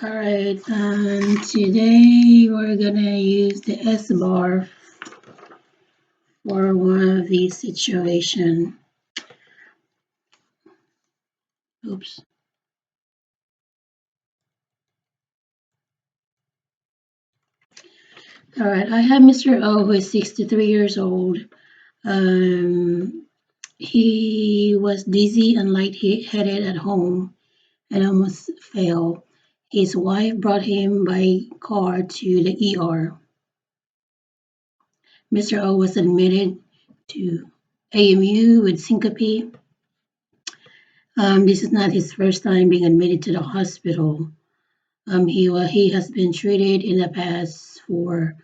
All right, today we're gonna use the S bar for one of these situations. Oops. All right, I have Mr. O, who is 63 years old. He was dizzy and lightheaded at home and almost fell. His wife brought him by car to the ER. Mr. O was admitted to AMU with syncope. This is not his first time being admitted to the hospital. He has been treated in the past for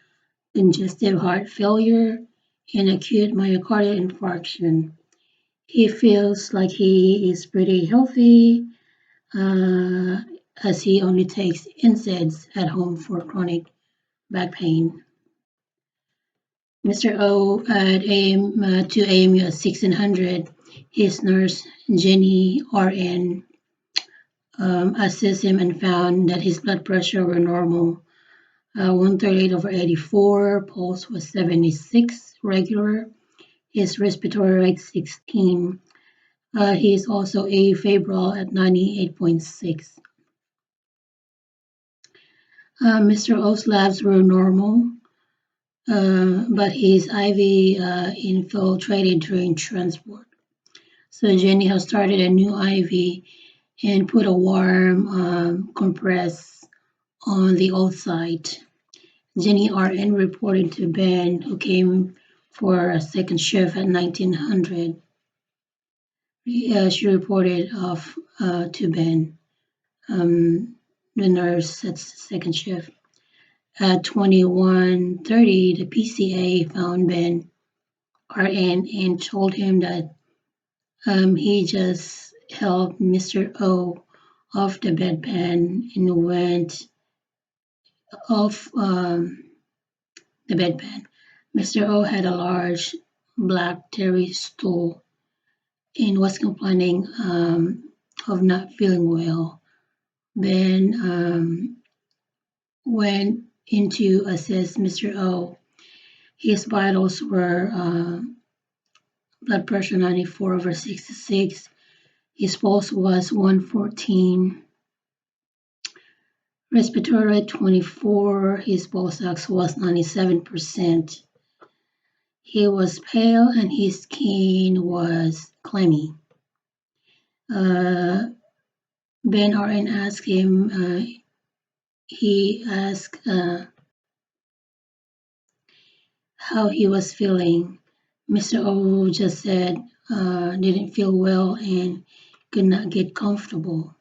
congestive heart failure and acute myocardial infarction. He feels like he is pretty healthy, uh, as he only takes NSAIDs at home for chronic back pain. Mr. O at to AMU at 1600, his nurse Jenny RN assessed him and found that his blood pressure were normal. 138/84, pulse was 76 regular, his respiratory rate 16. He is also afebrile at 98.6. Mr. O's labs were normal, but his IV infiltrated during transport. So Jenny has started a new IV and put a warm compress on the old site. Jenny RN reported to Ben, who came for a second shift at 1900. She reported off to Ben, the nurse at second shift. At 21:30, the PCA found Ben RN and told him that he just helped Mr. O off the bedpan and went off the bedpan. Mr. O had a large black terry stool and was complaining of not feeling well. Ben went in to assess Mr. O. His vitals were blood pressure 94/66. His pulse was 114. Respiratory rate 24. His pulse ox was 97%. He was pale and his skin was clammy. Ben RN asked him, he asked how he was feeling. Mr. O just said didn't feel well and could not get comfortable.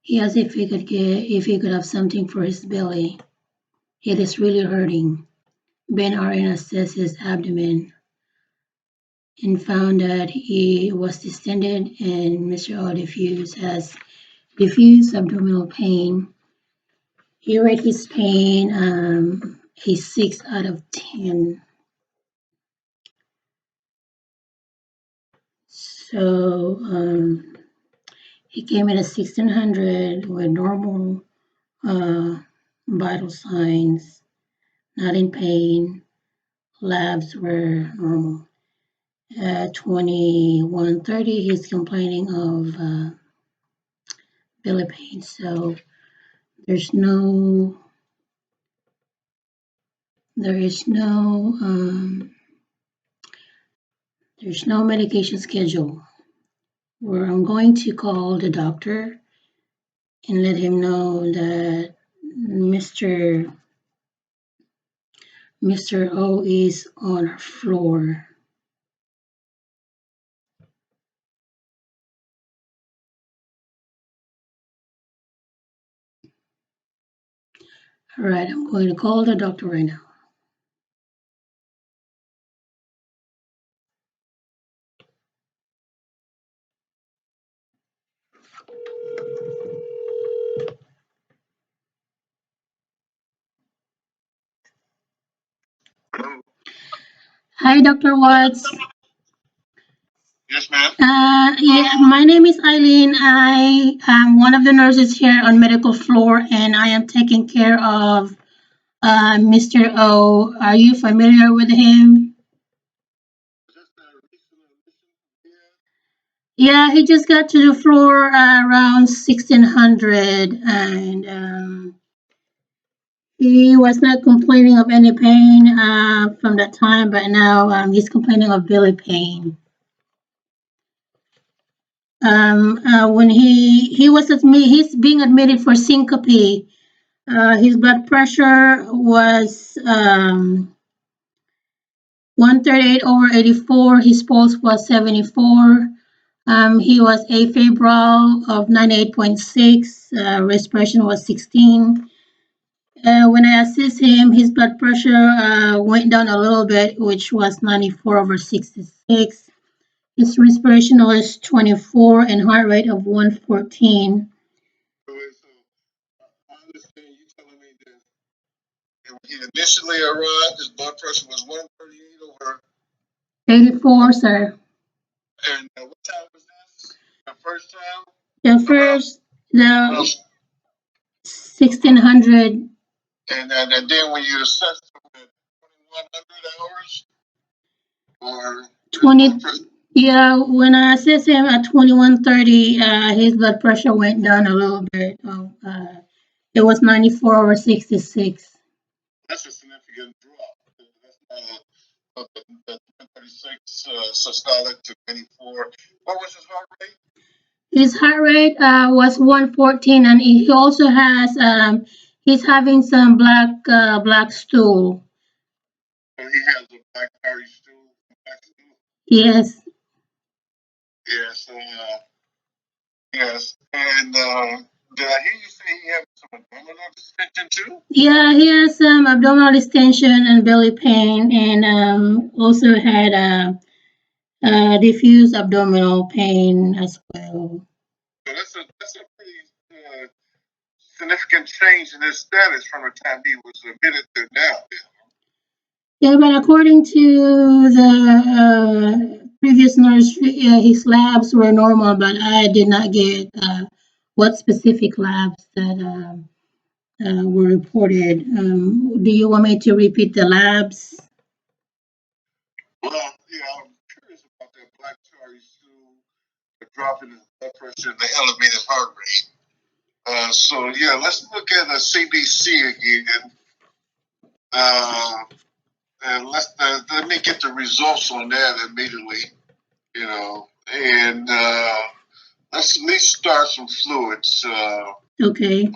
He asked if he could have something for his belly. It is really hurting. Ben RN assessed his abdomen and found that he was distended, and Mr. O has diffuse abdominal pain. He rated his pain a 6 out of 10. So he came in at 1600 with normal vital signs, not in pain. Labs were normal. At 21:30, he's complaining of belly pain. So there's no medication schedule. Where I'm going to call the doctor and let him know that Mr. O is on our floor. All right, I'm going to call the doctor right now. Hi, Dr. Watts. Yes, ma'am. Yeah, my name is Eileen. I am one of the nurses here on medical floor, and I am taking care of Mr. O. Are you familiar with him? Yeah, he just got to the floor around 1600, and he was not complaining of any pain from that time, but now he's complaining of belly pain. When he was he's being admitted for syncope. His blood pressure was 138 over 84. His pulse was 74. He was afebrile of 98.6. Respiration was 16. When I assist him, his blood pressure went down a little bit, which was 94 over 66. His respiration was 24 and heart rate of 114. So I understand you telling me that when he initially arrived, his blood pressure was 138 over 84, sir. And what time was this? The first time? The first, the 1600. And then when you assessed him at 2100 hours? Or 20, yeah, when I assessed him at 2130, his blood pressure went down a little bit. It was 94 over 66. That's a significant drop. That's the 136 systolic to 94. What was his heart rate? His heart rate was 114, and he also has he's having some black stool. So he has a black tarry stool. Yes. Yes. Yes. And did I hear you say he had some abdominal distension too? Yeah, he has some abdominal distension and belly pain, and also had diffuse abdominal pain as well. So that's a pretty significant change in his status from the time he was admitted to now. Yeah, but according to the previous nurse, his labs were normal, but I did not get what specific labs that were reported. Do you want me to repeat the labs? Well, yeah, I'm curious about that black tarry stool, the drop in his blood pressure, and the elevated heart rate. So yeah, let's look at a CBC again. And let me get the results on that immediately. You know, and let's at least start some fluids. Okay.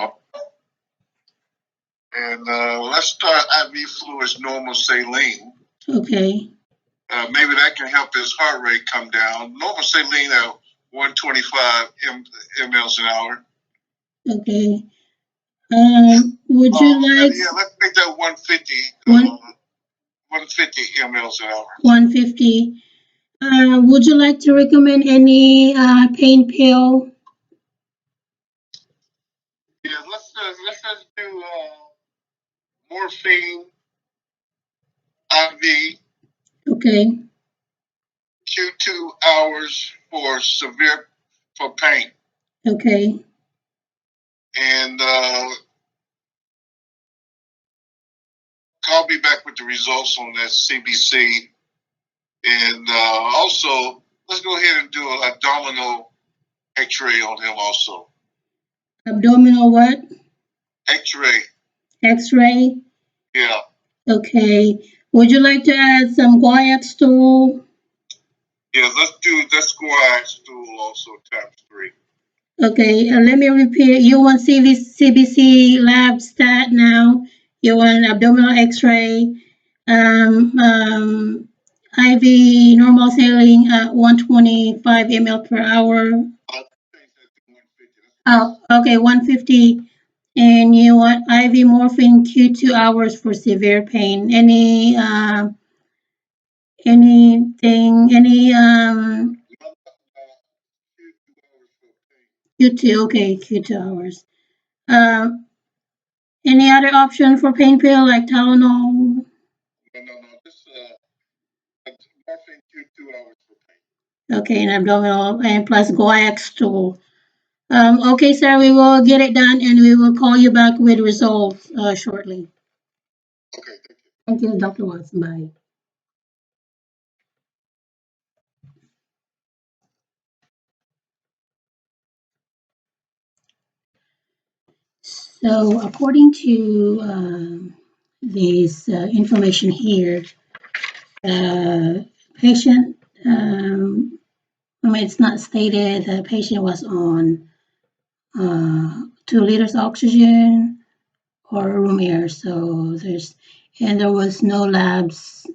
And let's start IV fluids, normal saline. Okay. Maybe that can help his heart rate come down. Normal saline at 125 mLs an hour. Okay. Would you like? Yeah, let's make that 150. 150 mLs an hour. 150. Would you like to recommend any pain pill? Yeah, let's just do morphine IV. Okay. Q2 hours for pain. Okay. And I'll be back with the results on that CBC. And also, let's go ahead and do an abdominal X-ray on him also. Abdominal what? X-ray. X-ray? Yeah. Okay. Would you like to add some guaiac stool? Yeah, let's do that guaiac stool also times 3. Okay, let me repeat. You want CBC lab stat now. You want abdominal X-ray, IV normal saline at 125 ml per hour. Oh, okay, 150. And you want IV morphine Q2 hours for severe pain. Any anything, any Q2, okay, Q2 hours. Any other option for pain pill like Tylenol? No. Just morphine Q2 hours for pain. Okay, and abdominal and plus guaiac stool. Okay, sir, we will get it done and we will call you back with results shortly. Okay, thank you. Thank you, Dr. Watson. Bye. So, according to this information here, patient, I mean, it's not stated the patient was on 2 liters oxygen or room air. So and there was no labs.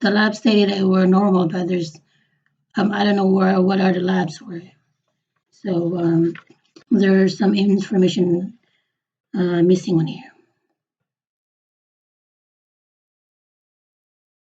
The lab stated they were normal, but I don't know what are the labs were. So there's some information missing on here.